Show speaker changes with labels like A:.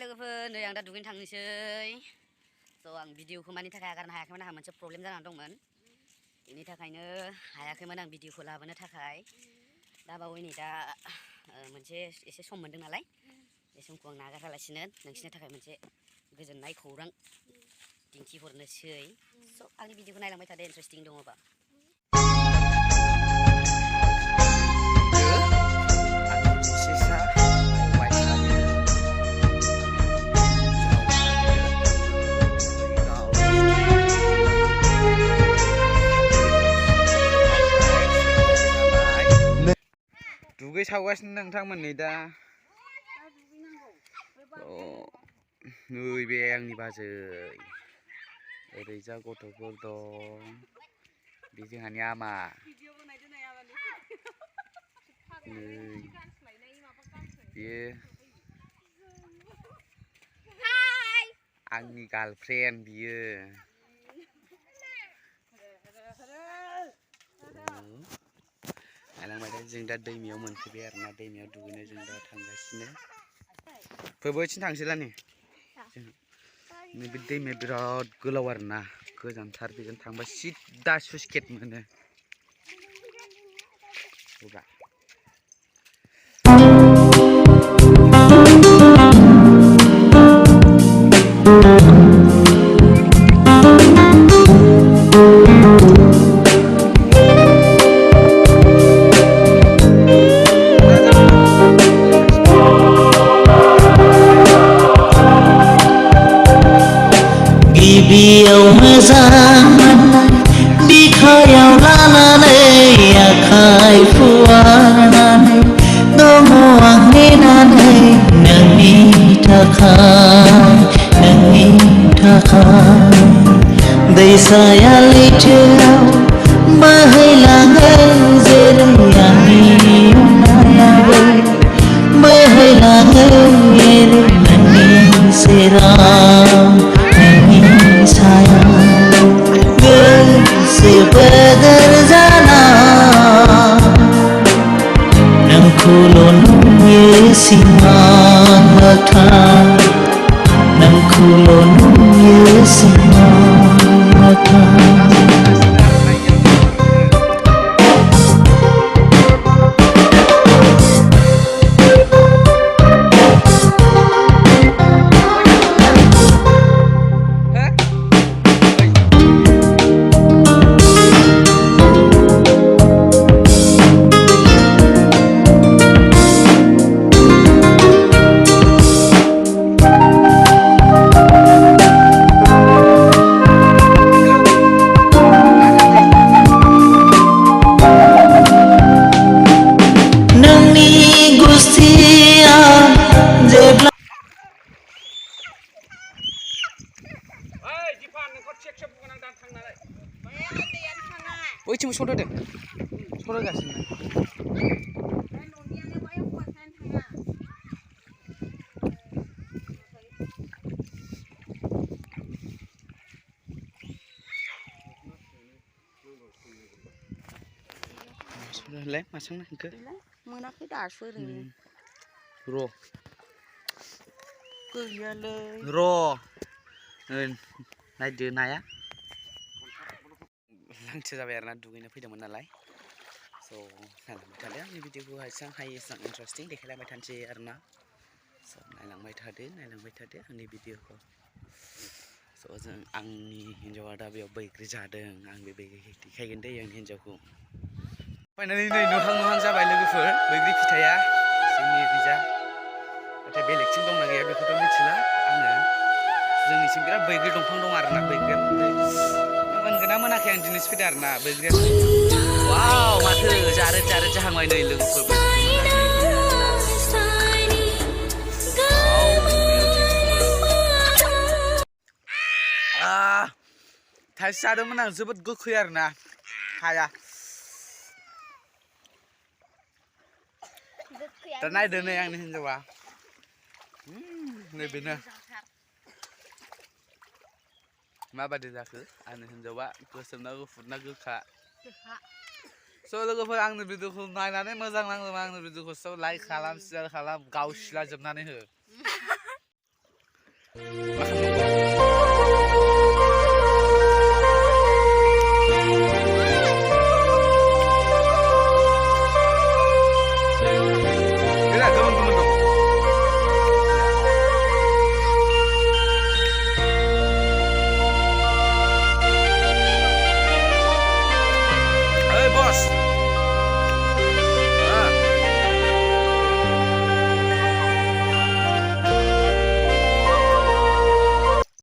A: लोगोफोर नै आं दा दुगैनो थांनोसै स' आं भिडिअखौ मानि थाखाय आगारनो हायाखैमोन आंहा मोनसे प्रब्लेम जानानै दंमोन बेनि थाखायनो हायाखैमोन आं भिडिअखौ लाबोनो थाखाय दा बावै नै दा मोनसे एसे सम मोन्दों नालाय बे समखौ आं नागारालासिनो नोंसिनि थाखाय मोनसे गोजोननाय खौरां दिन्थिहरनोसै स' आंनि भिडिअखौ नायलांबाय थादो इन्टारेस्टिं दङबा
B: दुगै सावगासिनो नोंथांमोननि दा नै बे आंनि बाजै ओरैजा गथ'फोर दं बे जोंहानि आमा नै बेयो आंनि गार्लफ्रेन्ड बियो जों दा दैमायाव मोनफैबाय आरोना दैमायाव दुगैनो जों दा थांगासिनो फैबोथिं थांसैला नै बे दैमाया बिराद गोलाव आरोना गोजानथार बेजों थांबा सिदा स्लुइस गेट मोनो
C: गिबियाव मोजां बिखायाव लानानै आखाइ फुवारनानै दङ आं नेनानै नोंनि थाखाय दैसाया लैथोआव बोहैलाङो जेरै आंनि अननायाबो बोहैलाङो एरै नोंनि सेराव गोसो बोदोर जाना नोंखौल' नुयो सिमां मोगथां नोंखौल' नुयो सिमां मोगथां
B: ओइथिंबो सदोदो सदोगासिनो सदोलाय मासां नांखो
A: मोनाखै दासो ओरैनो
B: र'
A: गैयालै
B: र' नायदो नाया लांथि जाबाय आरोना दुगैनो फैदोंमोन नालाय स' नायलांबाय थादो आंनि भिडिअखौ एसेबां हायो एसेबां इन्टारेस्टिं देखायलांबाय थानोसै आरोना स' नायलांबाय थादो आंनि भिडिअखौ स' जों आंनि हिन्जावा दा बेयाव बैग्रि जादों आं बे बैग्रि देखायगोन दै आंनि हिन्जावखौ फाइनालि नै नुहां जाबाय लोगोफोर बैग्रि फिथाइया जोंनि बिजा नाथाय बेलेगथिं दंना गैया बेखौथ' मिथिला आङो जोंनिथिं बिराद बैग्रि दंफां दं आरोना बैग्रिया मोनगोना मोनाखै आं दिनैसो फैदों आरोना बैग्रिया वाव माथो जारेद जाहांबाय नै लोगोफोर थाइसे जादोंमोन आं जोबोद गोखै आरोना हाया दा नायदो नै आंनि हिन्जावा नै बेनो माबादि जाखो आंनि हिन्जावा गोसोम ना गुफुर ना गोखा स' लोगोफोर आंनि भिडिअखौ नायनानै मोजां नांदोंबा आंनि भिडिअखौ लाइक खालाम शेयार खालाम गावसिला जोबनानै हो